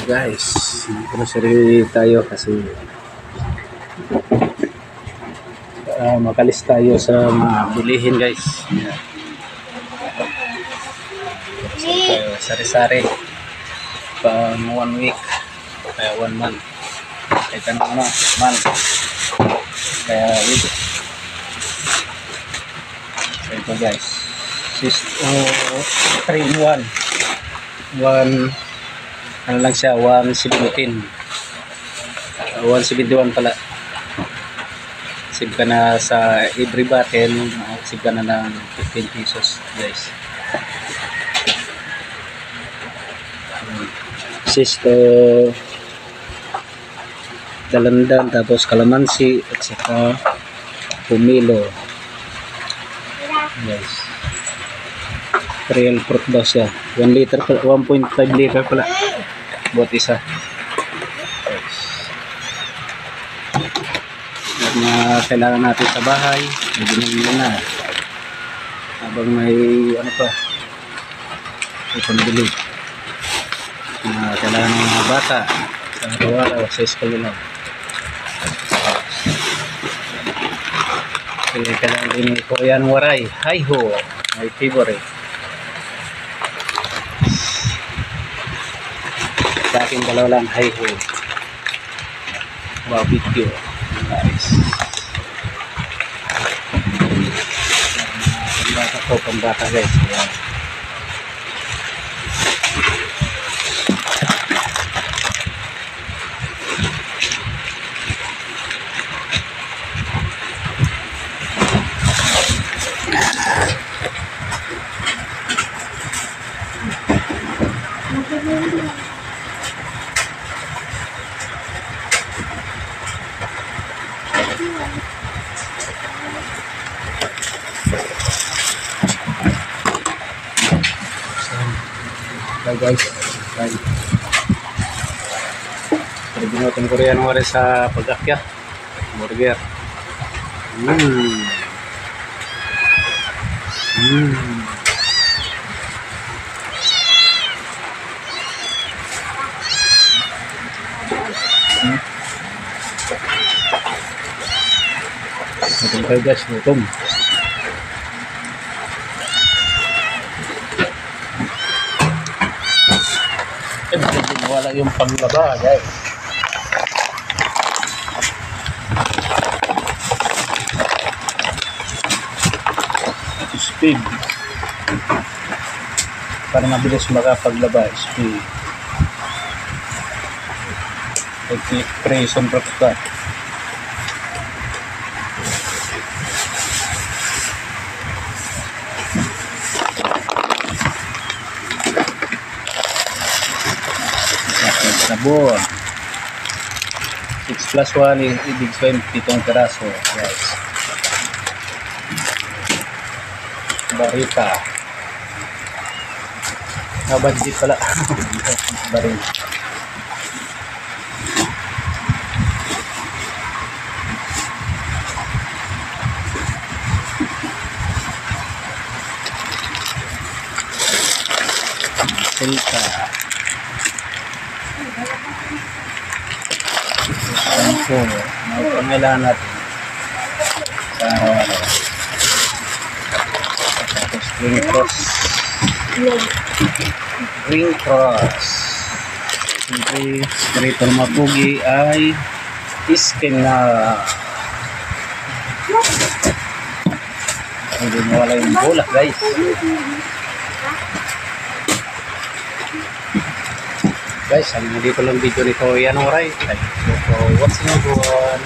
Guys, grocery tayo kasi makalis tayo sa mga bilihin guys. Yan. Tayo sari-sari pang 1 week kaya 1 month kahit ano month kaya ito. So ito guys 3 in 1 ano lang siya 117 171 pala. Save ka na sa every bottle, save ka na ng 15 pesos guys. Sisto dalandan, tapos kalamansi at saka pumilo guys. Real fruit daw siya, 1 liter pala, 1.5 liter pala buat isa guys. Na kailangan natin sa bahay, binili na habang may ano pa may pambili na kailangan ng mga bata sa araw-araw sa school lang. Kailangan din yung Korean waray, hi-ho, my favorite. Sa akin dalawa lang, hi-ho barbecue guys. Pambata guys. Ayan. Bye guys. Bye. Pwede natin Korean waray sa pag-akyat. Burger. Natin kayo guys. Gutom. Wala yung panglaba guys. Speed para mabilis makapaglaba. Speed click press on protocol. Sabon 6 plus 1 ibig sabihin 7 piraso guys. Barita budget pala. Barita Silka so, may pangailangan natin sa araw-araw. Tapos ring cross siyempre rito na mapugi ay iskin na hindi mawala yung bulak guys. Guys, hanggang dito lang video nito. Yan oray. Thank you for watching everyone.